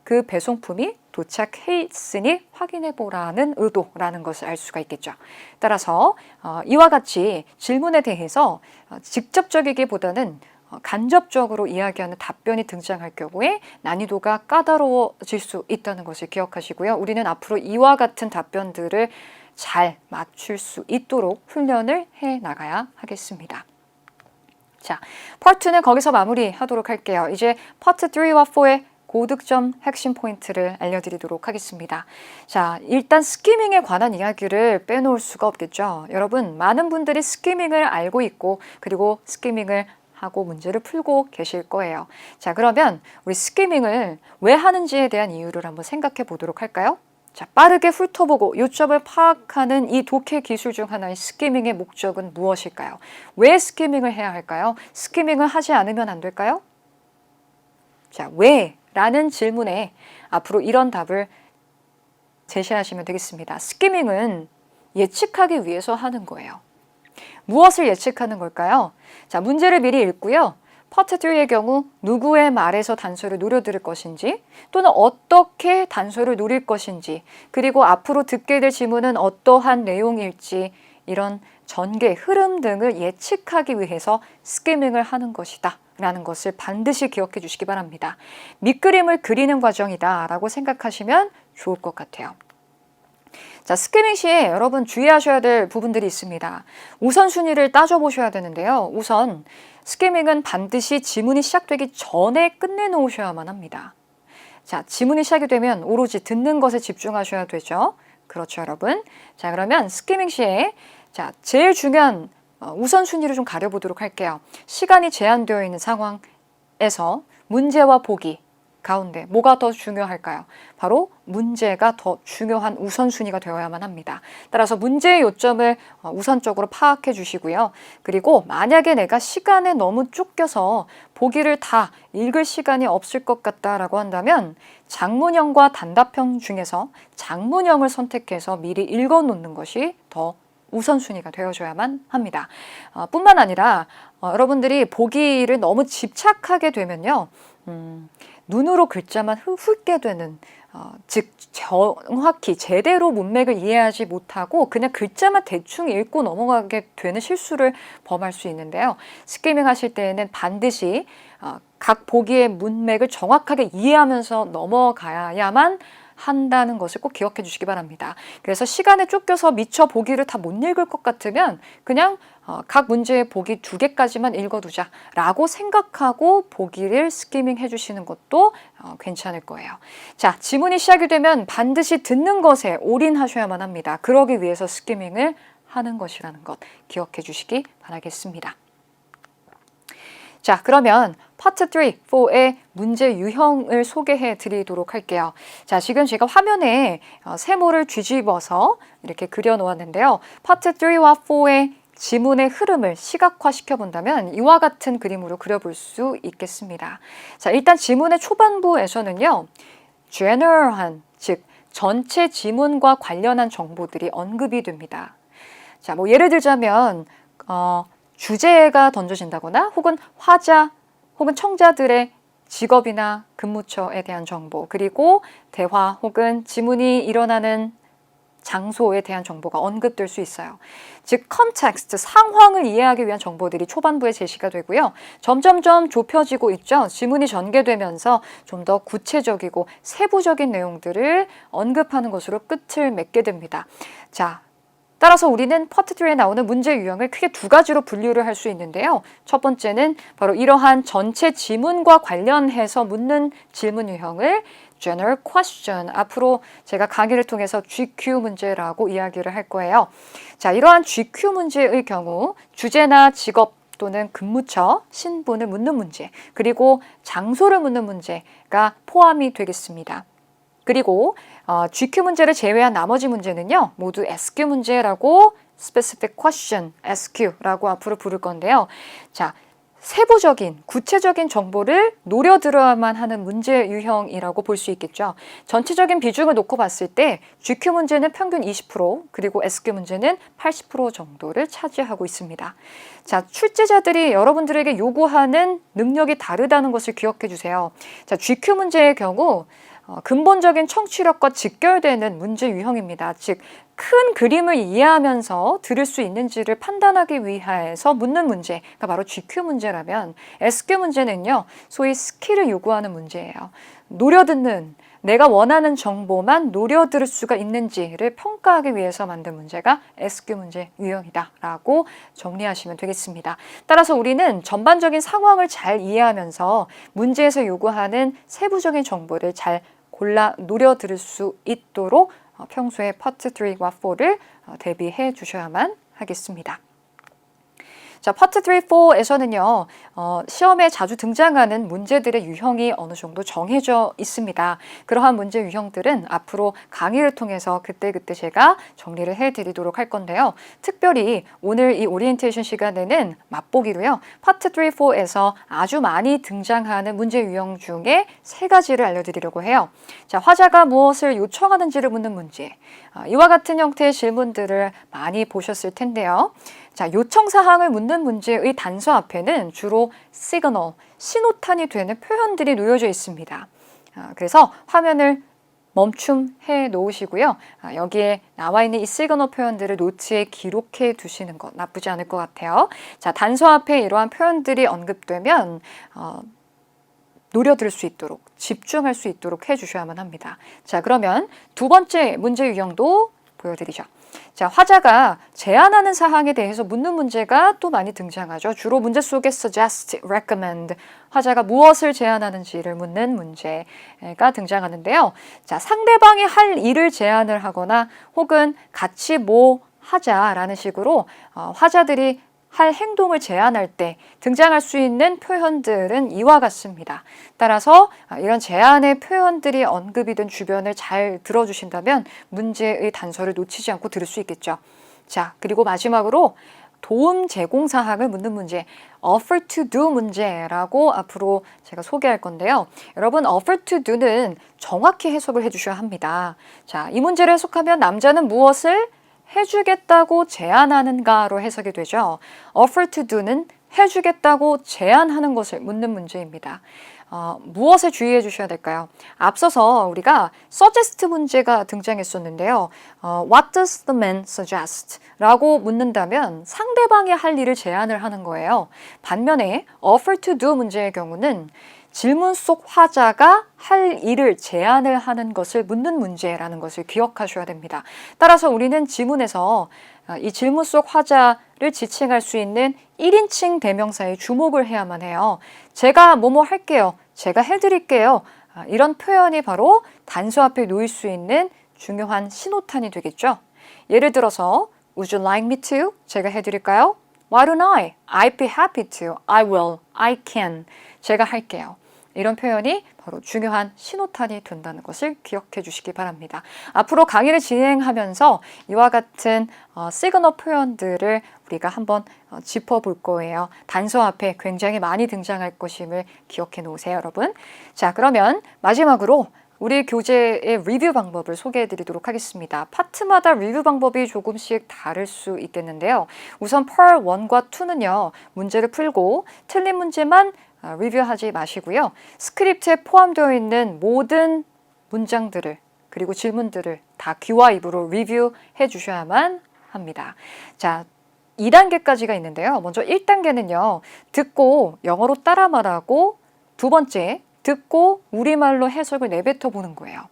[SPEAKER 2] 그 배송품이 도착했으니 확인해 보라는 의도라는 것을 알 수가 있겠죠. 따라서 이와 같이 질문에 대해서 직접적이기보다는 간접적으로 이야기하는 답변이 등장할 경우에 난이도가 까다로워질 수 있다는 것을 기억하시고요. 우리는 앞으로 이와 같은 답변들을 잘 맞출 수 있도록 훈련을 해 나가야 하겠습니다. 자, 파트 2는 거기서 마무리하도록 할게요. 이제 파트 3와 4의 고득점 핵심 포인트를 알려드리도록 하겠습니다. 자, 일단 스키밍에 관한 이야기를 빼놓을 수가 없겠죠. 여러분, 많은 분들이 스키밍을 알고 있고 그리고 스키밍을 하고 문제를 풀고 계실 거예요. 자, 그러면 우리 스키밍을 왜 하는지에 대한 이유를 한번 생각해 보도록 할까요? 자, 빠르게 훑어보고 요점을 파악하는 이 독해 기술 중 하나인 스키밍의 목적은 무엇일까요? 왜 스키밍을 해야 할까요? 스키밍을 하지 않으면 안 될까요? 자, 왜? 라는 질문에 앞으로 이런 답을 제시하시면 되겠습니다. 스키밍은 예측하기 위해서 하는 거예요. 무엇을 예측하는 걸까요? 자, 문제를 미리 읽고요. 파트 3의 경우 누구의 말에서 단서를 노려들을 것인지 또는 어떻게 단서를 노릴 것인지 그리고 앞으로 듣게 될 지문은 어떠한 내용일지 이런 전개, 흐름 등을 예측하기 위해서 스키밍을 하는 것이다 라는 것을 반드시 기억해 주시기 바랍니다. 밑그림을 그리는 과정이다 라고 생각하시면 좋을 것 같아요. 자, 스키밍 시에 여러분 주의하셔야 될 부분들이 있습니다. 우선순위를 따져보셔야 되는데요. 우선 스키밍은 반드시 지문이 시작되기 전에 끝내놓으셔야만 합니다. 자, 지문이 시작이 되면 오로지 듣는 것에 집중하셔야 되죠. 그렇죠, 여러분. 자, 그러면 스키밍 시에 자, 제일 중요한 우선순위를 좀 가려보도록 할게요. 시간이 제한되어 있는 상황에서 문제와 보기 가운데 뭐가 더 중요할까요? 바로 문제가 더 중요한 우선순위가 되어야만 합니다. 따라서 문제의 요점을 우선적으로 파악해 주시고요. 그리고 만약에 내가 시간에 너무 쫓겨서 보기를 다 읽을 시간이 없을 것 같다라고 한다면 장문형과 단답형 중에서 장문형을 선택해서 미리 읽어 놓는 것이 더 우선순위가 되어줘야만 합니다. 뿐만 아니라 여러분들이 보기를 너무 집착하게 되면요. 눈으로 글자만 훑게 되는 즉 정확히 제대로 문맥을 이해하지 못하고 그냥 글자만 대충 읽고 넘어가게 되는 실수를 범할 수 있는데요. 스키밍 하실 때에는 반드시 각 보기의 문맥을 정확하게 이해하면서 넘어가야만 한다는 것을 꼭 기억해 주시기 바랍니다. 그래서 시간에 쫓겨서 미처 보기를 다 못 읽을 것 같으면 그냥 각 문제의 보기 2개까지만 읽어두자 라고 생각하고 보기를 스키밍 해주시는 것도 괜찮을 거예요. 자, 지문이 시작이 되면 반드시 듣는 것에 올인하셔야만 합니다. 그러기 위해서 스키밍을 하는 것이라는 것 기억해 주시기 바라겠습니다. 자, 그러면 파트 3, 4의 문제 유형을 소개해 드리도록 할게요. 자, 지금 제가 화면에 세모를 뒤집어서 이렇게 그려 놓았는데요. 파트 3와 4의 지문의 흐름을 시각화 시켜본다면 이와 같은 그림으로 그려볼 수 있겠습니다. 자, 일단 지문의 초반부에서는요. general한, 즉 전체 지문과 관련한 정보들이 언급이 됩니다. 자, 뭐 예를 들자면 주제가 던져진다거나 혹은 화자 혹은 청자들의 직업이나 근무처에 대한 정보, 그리고 대화 혹은 지문이 일어나는 장소에 대한 정보가 언급될 수 있어요. 즉 컨텍스트, 상황을 이해하기 위한 정보들이 초반부에 제시가 되고요. 점점점 좁혀지고 있죠. 지문이 전개되면서 좀 더 구체적이고 세부적인 내용들을 언급하는 것으로 끝을 맺게 됩니다. 자, 따라서 우리는 파트 3에 나오는 문제 유형을 크게 2가지로 분류를 할 수 있는데요. 첫 번째는 바로 이러한 전체 지문과 관련해서 묻는 질문 유형을 General Question, 앞으로 제가 강의를 통해서 GQ 문제라고 이야기를 할 거예요. 자, 이러한 GQ 문제의 경우 주제나 직업 또는 근무처, 신분을 묻는 문제, 그리고 장소를 묻는 문제가 포함이 되겠습니다. 그리고 GQ 문제를 제외한 나머지 문제는요, 모두 SQ 문제라고 Specific Question, SQ라고 앞으로 부를 건데요. 자, 세부적인, 구체적인 정보를 노려들어야만 하는 문제 유형이라고 볼 수 있겠죠. 전체적인 비중을 놓고 봤을 때 GQ 문제는 평균 20%, 그리고 SQ 문제는 80% 정도를 차지하고 있습니다. 자, 출제자들이 여러분들에게 요구하는 능력이 다르다는 것을 기억해 주세요. 자, GQ 문제의 경우 근본적인 청취력과 직결되는 문제 유형입니다. 즉, 큰 그림을 이해하면서 들을 수 있는지를 판단하기 위해서 묻는 문제가 바로 GQ 문제라면 SQ 문제는요, 소위 스킬을 요구하는 문제예요. 노려듣는, 내가 원하는 정보만 노려들을 수가 있는지를 평가하기 위해서 만든 문제가 SQ 문제 유형이다라고 정리하시면 되겠습니다. 따라서 우리는 전반적인 상황을 잘 이해하면서 문제에서 요구하는 세부적인 정보를 잘 골라 노려들을 수 있도록 평소에 파트 3와 4를 대비해 주셔야만 하겠습니다. 자, 파트 3, 4에서는요, 시험에 자주 등장하는 문제들의 유형이 어느 정도 정해져 있습니다. 그러한 문제 유형들은 앞으로 강의를 통해서 그때그때 제가 정리를 해드리도록 할 건데요. 특별히 오늘 이 오리엔테이션 시간에는 맛보기로요, 파트 3, 4에서 아주 많이 등장하는 문제 유형 중에 3가지를 알려드리려고 해요. 자, 화자가 무엇을 요청하는지를 묻는 문제. 이와 같은 형태의 질문들을 많이 보셨을 텐데요. 자, 요청사항을 묻는 문제의 단서 앞에는 주로 시그널, 신호탄이 되는 표현들이 놓여져 있습니다. 그래서 화면을 멈춤해 놓으시고요. 여기에 나와 있는 이 시그널 표현들을 노트에 기록해 두시는 것 나쁘지 않을 것 같아요. 자, 단서 앞에 이러한 표현들이 언급되면 노려들 수 있도록, 집중할 수 있도록 해주셔야만 합니다. 자, 그러면 2번째 문제 유형도 보여드리죠. 자, 화자가 제안하는 사항에 대해서 묻는 문제가 또 많이 등장하죠. 주로 문제 속에 suggest, recommend, 화자가 무엇을 제안하는지를 묻는 문제가 등장하는데요. 자, 상대방이 할 일을 제안을 하거나 혹은 같이 뭐 하자라는 식으로 화자들이 할 행동을 제안할 때 등장할 수 있는 표현들은 이와 같습니다. 따라서 이런 제안의 표현들이 언급이 된 주변을 잘 들어주신다면 문제의 단서를 놓치지 않고 들을 수 있겠죠. 자, 그리고 마지막으로 도움 제공 사항을 묻는 문제, offer to do 문제라고 앞으로 제가 소개할 건데요. 여러분, offer to do는 정확히 해석을 해주셔야 합니다. 자, 이 문제를 해석하면 남자는 무엇을 해주겠다고 제안하는가로 해석이 되죠. offer to do는 해주겠다고 제안하는 것을 묻는 문제입니다. 무엇에 주의해 주셔야 될까요? 앞서서 우리가 suggest 문제가 등장했었는데요. What does the man suggest? 라고 묻는다면 상대방이 할 일을 제안을 하는 거예요. 반면에 offer to do 문제의 경우는 질문 속 화자가 할 일을 제안을 하는 것을 묻는 문제라는 것을 기억하셔야 됩니다. 따라서 우리는 지문에서 이 질문 속 화자를 지칭할 수 있는 1인칭 대명사에 주목을 해야만 해요. 제가 뭐뭐 할게요. 제가 해드릴게요. 이런 표현이 바로 단수 앞에 놓일 수 있는 중요한 신호탄이 되겠죠. 예를 들어서 Would you like me to? 제가 해드릴까요? Why don't I? I'd be happy to. I will. I can. 제가 할게요. 이런 표현이 바로 중요한 신호탄이 된다는 것을 기억해 주시기 바랍니다. 앞으로 강의를 진행하면서 이와 같은 시그널 표현들을 우리가 한번 짚어볼 거예요. 단서 앞에 굉장히 많이 등장할 것임을 기억해 놓으세요, 여러분. 자, 그러면 마지막으로 우리 교재의 리뷰 방법을 소개해 드리도록 하겠습니다. 파트마다 리뷰 방법이 조금씩 다를 수 있겠는데요. 우선 Part 1과 2는요. 문제를 풀고 틀린 문제만 리뷰하지 마시고요. 스크립트에 포함되어 있는 모든 문장들을 그리고 질문들을 다 귀와 입으로 리뷰해 주셔야만 합니다. 자, 2단계까지가 있는데요. 먼저 1단계는요. 듣고 영어로 따라 말하고 두 번째 듣고 우리말로 해석을 내뱉어 보는 거예요.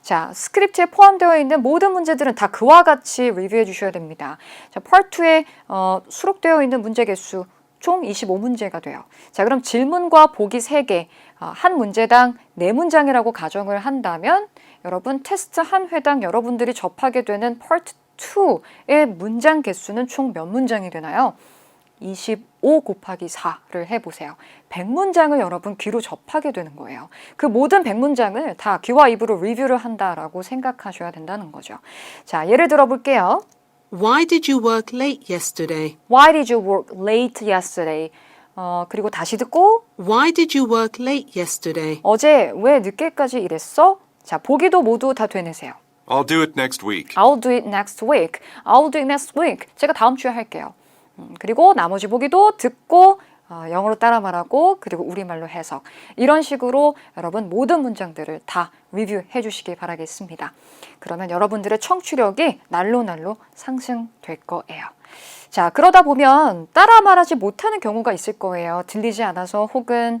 [SPEAKER 2] 자, 스크립트에 포함되어 있는 모든 문제들은 다 그와 같이 리뷰해 주셔야 됩니다. 자, Part 2에 수록되어 있는 문제 개수 총 25문제가 돼요. 자, 그럼 질문과 보기 3개, 한 문제당 4문장이라고 가정을 한다면 여러분 테스트 한 회당 여러분들이 접하게 되는 Part 2의 문장 개수는 총 몇 문장이 되나요? 25 곱하기 4를 해보세요. 100문장을 여러분 귀로 접하게 되는 거예요. 그 모든 100문장을 다 귀와 입으로 리뷰를 한다라고 생각하셔야 된다는 거죠. 자, 예를 들어 볼게요.
[SPEAKER 3] Why did you work late yesterday?
[SPEAKER 2] Why did you work late yesterday? 그리고 다시 듣고
[SPEAKER 3] Why did you work late yesterday?
[SPEAKER 2] 어제 왜 늦게까지 일했어? 자, 보기도 모두 다 되내세요.
[SPEAKER 1] I'll do it next week.
[SPEAKER 2] I'll do it next week. I'll do it next week. 제가 다음 주에 할게요. 그리고 나머지 보기도 듣고 영어로 따라 말하고 그리고 우리말로 해석. 이런 식으로 여러분 모든 문장들을 다 리뷰해 주시기 바라겠습니다. 그러면 여러분들의 청취력이 날로 상승될 거예요. 자, 그러다 보면 따라 말하지 못하는 경우가 있을 거예요. 들리지 않아서 혹은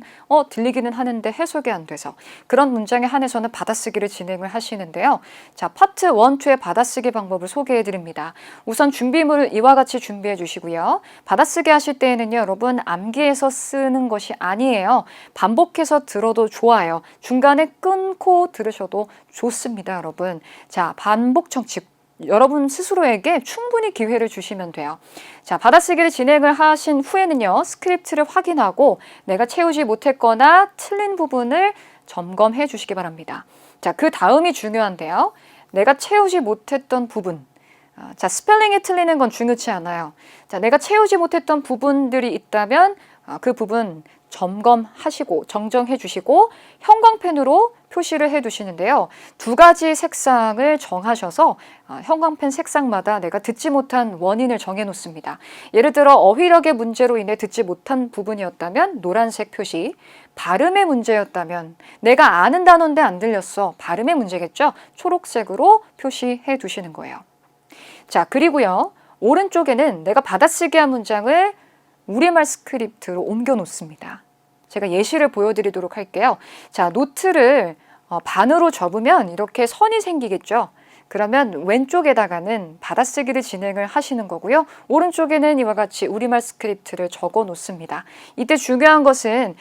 [SPEAKER 2] 들리기는 하는데 해석이 안 돼서. 그런 문장에 한해서는 받아쓰기를 진행을 하시는데요. 자, 파트 1, 2의 받아쓰기 방법을 소개해 드립니다. 우선 준비물을 이와 같이 준비해 주시고요. 받아쓰기 하실 때에는요, 여러분 암기해서 쓰는 것이 아니에요. 반복해서 들어도 좋아요. 중간에 끊고 들으셔도 좋습니다, 여러분. 자, 반복 청취. 여러분 스스로에게 충분히 기회를 주시면 돼요. 자, 받아쓰기를 진행을 하신 후에는요, 스크립트를 확인하고 내가 채우지 못했거나 틀린 부분을 점검해 주시기 바랍니다. 자, 그 다음이 중요한데요. 내가 채우지 못했던 부분. 자, 스펠링이 틀리는 건 중요치 않아요. 자, 내가 채우지 못했던 부분들이 있다면 그 부분 점검하시고 정정해 주시고 형광펜으로 표시를 해 두시는데요. 두 가지 색상을 정하셔서 형광펜 색상마다 내가 듣지 못한 원인을 정해 놓습니다. 예를 들어 어휘력의 문제로 인해 듣지 못한 부분이었다면 노란색 표시, 발음의 문제였다면 내가 아는 단어인데 안 들렸어. 발음의 문제겠죠? 초록색으로 표시해 두시는 거예요. 자, 그리고요. 오른쪽에는 내가 받아쓰기 한 문장을 우리말 스크립트로 옮겨 놓습니다. 제가 예시를 보여드리도록 할게요. 자, 노트를 반으로 접으면 이렇게 선이 생기겠죠. 그러면 왼쪽에다가는 받아쓰기를 진행을 하시는 거고요. 오른쪽에는 이와 같이 우리말 스크립트를 적어 놓습니다. 이때 중요한 것은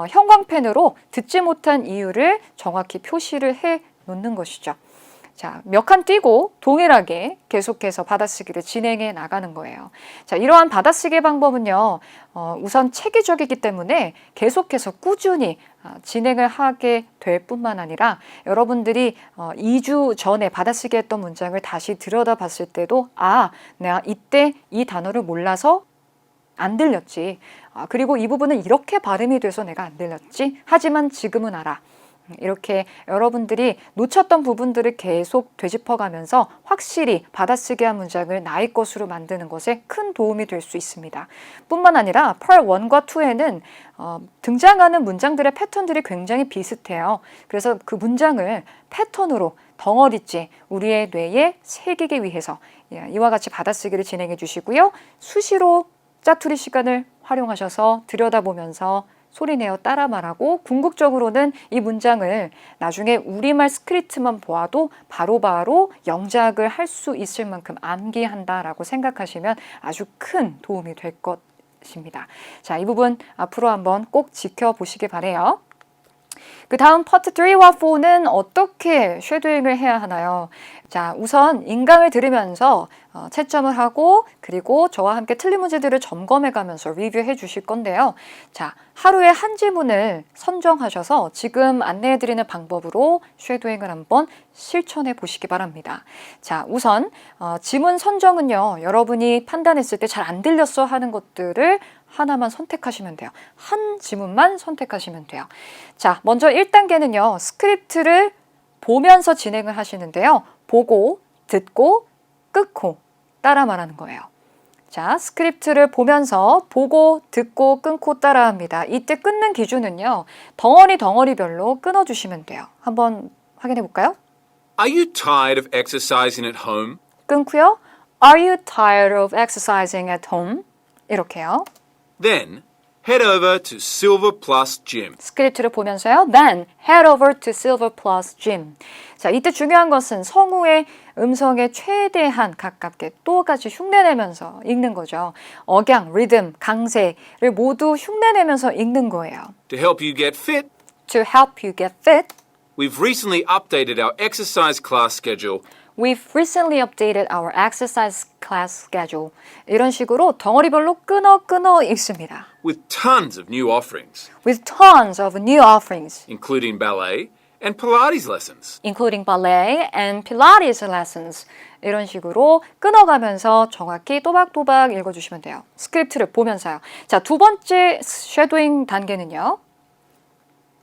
[SPEAKER 2] 형광펜으로 듣지 못한 이유를 정확히 표시를 해 놓는 것이죠. 자, 몇 칸 띄고 동일하게 계속해서 받아쓰기를 진행해 나가는 거예요. 자, 이러한 받아쓰기 방법은요, 우선 체계적이기 때문에 계속해서 꾸준히 진행을 하게 될 뿐만 아니라 여러분들이 2주 전에 받아쓰기 했던 문장을 다시 들여다봤을 때도 내가 이때 이 단어를 몰라서 안 들렸지. 그리고 이 부분은 이렇게 발음이 돼서 내가 안 들렸지. 하지만 지금은 알아. 이렇게 여러분들이 놓쳤던 부분들을 계속 되짚어가면서 확실히 받아쓰기 한 문장을 나의 것으로 만드는 것에 큰 도움이 될 수 있습니다. 뿐만 아니라 Part 1과 2에는 등장하는 문장들의 패턴들이 굉장히 비슷해요. 그래서 그 문장을 패턴으로 덩어리째 우리의 뇌에 새기기 위해서 이와 같이 받아쓰기를 진행해 주시고요. 수시로 짜투리 시간을 활용하셔서 들여다보면서 소리내어 따라 말하고 궁극적으로는 이 문장을 나중에 우리말 스크립트만 보아도 바로바로 영작을 할 수 있을 만큼 암기한다라고 생각하시면 아주 큰 도움이 될 것입니다. 자, 이 부분 앞으로 한번 꼭 지켜보시기 바래요. 그 다음 파트 3와 4는 어떻게 쉐도잉을 해야 하나요? 자, 우선 인강을 들으면서 채점을 하고 그리고 저와 함께 틀린 문제들을 점검해 가면서 리뷰해 주실 건데요. 자, 하루에 한 지문을 선정하셔서 지금 안내해 드리는 방법으로 쉐도잉을 한번 실천해 보시기 바랍니다. 자, 우선 지문 선정은요. 여러분이 판단했을 때 잘 안 들렸어 하는 것들을 하나만 선택하시면 돼요. 한 지문만 선택하시면 돼요. 자, 먼저 1단계는요. 스크립트를 보면서 진행을 하시는데요. 보고, 듣고, 끊고 따라 말하는 거예요. 자, 스크립트를 보면서 보고, 듣고, 끊고 따라합니다. 이때 끊는 기준은요. 덩어리별로 끊어주시면 돼요. 한번 확인해 볼까요?
[SPEAKER 4] Are you tired of exercising at home?
[SPEAKER 2] 끊고요. Are you tired of exercising at home? 이렇게요.
[SPEAKER 4] Then, head over to Silver Plus Gym.
[SPEAKER 2] 스크립트를 보면서요. Then head over to Silver Plus Gym. 자, 이때 중요한 것은 성우의 음성에 최대한 가깝게 똑같이 흉내내면서 읽는 거죠. 억양, 리듬, 강세를 모두 흉내내면서 읽는 거예요.
[SPEAKER 4] To help you get fit,
[SPEAKER 2] To help you get fit,
[SPEAKER 4] we've recently updated our exercise class schedule.
[SPEAKER 2] we've recently updated our exercise class schedule. 이런 식으로 덩어리별로 끊어 읽습니다.
[SPEAKER 4] With tons of new offerings,
[SPEAKER 2] With tons of new offerings,
[SPEAKER 4] including ballet and Pilates lessons.
[SPEAKER 2] including ballet and Pilates lessons. 이런 식으로 끊어가면서 정확히 또박또박 읽어주시면 돼요. 스크립트를 보면서요. 자, 두 번째 쉐도잉 단계는요.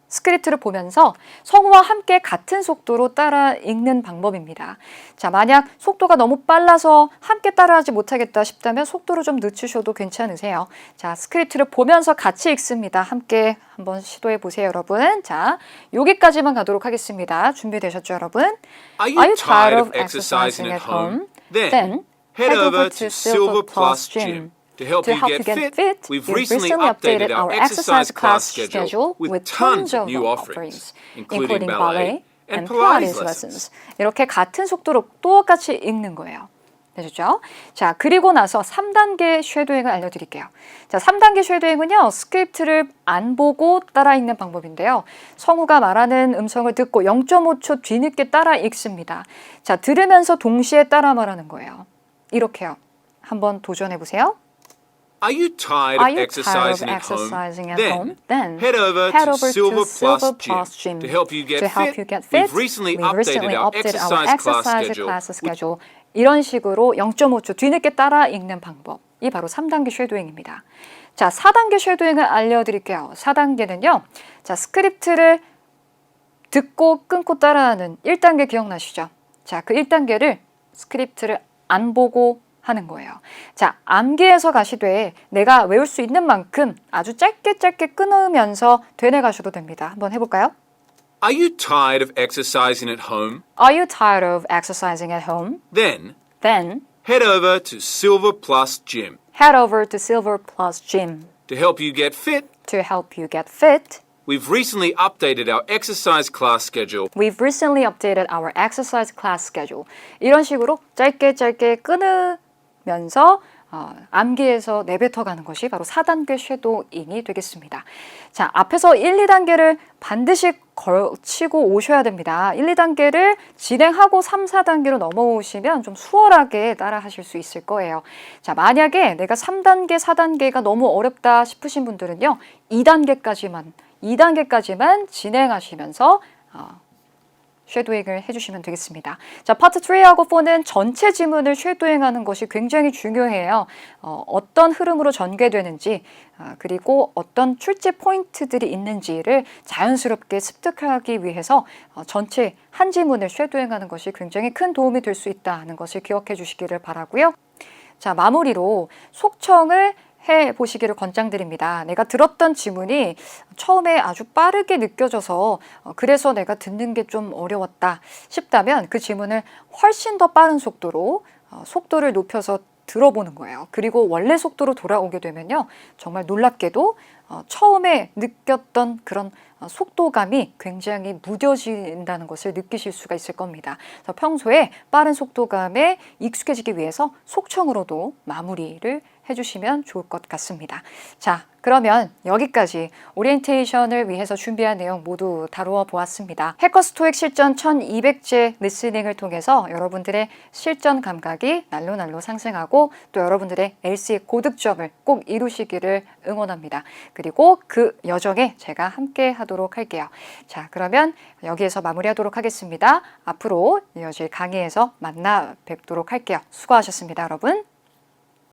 [SPEAKER 2] 스크립트를 보면서 성우와 함께 같은 속도로 따라 읽는 방법입니다. 자, 만약 속도가 너무 빨라서 함께 따라하지 못하겠다 싶다면 속도를 좀 늦추셔도 괜찮으세요. 자, 스크립트를 보면서 같이 읽습니다. 함께 한번 시도해 보세요, 여러분. 자, 여기까지만 가도록 하겠습니다. 준비되셨죠, 여러분?
[SPEAKER 4] Are you tired of exercising at home? Then, head over to Silver Plus Gym. To help you get fit, we've recently updated our exercise class schedule with tons of new offerings, including ballet and Pilates lessons.
[SPEAKER 2] 이렇게 같은 속도로 똑같이 읽는 거예요. 되셨죠? 자, 그리고 나서 3단계 쉐도잉을 알려드릴게요. 자, 3단계 쉐도잉은요, 스크립트를 안 보고 따라 읽는 방법인데요. 성우가 말하는 음성을 듣고 0.5초 뒤늦게 따라 읽습니다. 자, 들으면서 동시에 따라 말하는 거예요. 이렇게요. 한번 도전해 보세요.
[SPEAKER 4] Are you tired of exercising at home? Then, head over to Silver Plus Gym. To help you get fit, we've recently updated our exercise class schedule.
[SPEAKER 2] 이런 식으로 0.5초 뒤늦게 따라 읽는 방법이 바로 3단계 쉐도잉입니다. 자, 4단계 쉐도잉을 알려드릴게요. 4단계는요. 자, 스크립트를 듣고 끊고 따라하는 1단계 기억나시죠? 자, 그 1단계를 스크립트를 안 보고 하는 거예요. 자, 암기해서 가시되 내가 외울 수 있는 만큼 아주 짧게 끊으면서 되뇌 가셔도 됩니다. 한번 해볼까요?
[SPEAKER 4] Are you tired of exercising at home?
[SPEAKER 2] Are you tired of exercising at home?
[SPEAKER 4] Then,
[SPEAKER 2] head
[SPEAKER 4] over to Silver Plus Gym.
[SPEAKER 2] head over to Silver Plus Gym.
[SPEAKER 4] To help you get fit,
[SPEAKER 2] To help you get fit,
[SPEAKER 4] we've recently updated our exercise class schedule.
[SPEAKER 2] we've recently updated our exercise class schedule. 이런 식으로 짧게 끊으면서 암기해서 내뱉어가는 것이 바로 4단계 쉐도잉이 되겠습니다. 자, 앞에서 1, 2단계를 반드시 거치고 오셔야 됩니다. 1, 2단계를 진행하고 3, 4단계로 넘어오시면 좀 수월하게 따라 하실 수 있을 거예요. 자, 만약에 내가 3단계, 4단계가 너무 어렵다 싶으신 분들은요. 2단계까지만 진행하시면서 쉐도잉을 해주시면 되겠습니다. 자, 파트 3하고 4는 전체 지문을 쉐도잉하는 것이 굉장히 중요해요. 어떤 흐름으로 전개되는지 그리고 어떤 출제 포인트들이 있는지를 자연스럽게 습득하기 위해서 전체 한 지문을 쉐도잉하는 것이 굉장히 큰 도움이 될 수 있다는 것을 기억해 주시기를 바라고요. 자, 마무리로 속청을 해보시기를 권장드립니다. 내가 들었던 지문이 처음에 아주 빠르게 느껴져서 그래서 내가 듣는 게 좀 어려웠다 싶다면 그 지문을 훨씬 더 빠른 속도로 속도를 높여서 들어보는 거예요. 그리고 원래 속도로 돌아오게 되면요. 정말 놀랍게도 처음에 느꼈던 그런 속도감이 굉장히 무뎌진다는 것을 느끼실 수가 있을 겁니다. 그래서 평소에 빠른 속도감에 익숙해지기 위해서 속청으로도 마무리를 해주시면 좋을 것 같습니다. 자, 그러면 여기까지 오리엔테이션을 위해서 준비한 내용 모두 다루어 보았습니다. 해커스 토익 실전 1200제 리스닝을 통해서 여러분들의 실전 감각이 날로 상승하고 또 여러분들의 LC 고득점을 꼭 이루시기를 응원합니다. 그리고 그 여정에 제가 함께 하도록 할게요. 자, 그러면 여기에서 마무리하도록 하겠습니다. 앞으로 이어질 강의에서 만나 뵙도록 할게요. 수고하셨습니다, 여러분.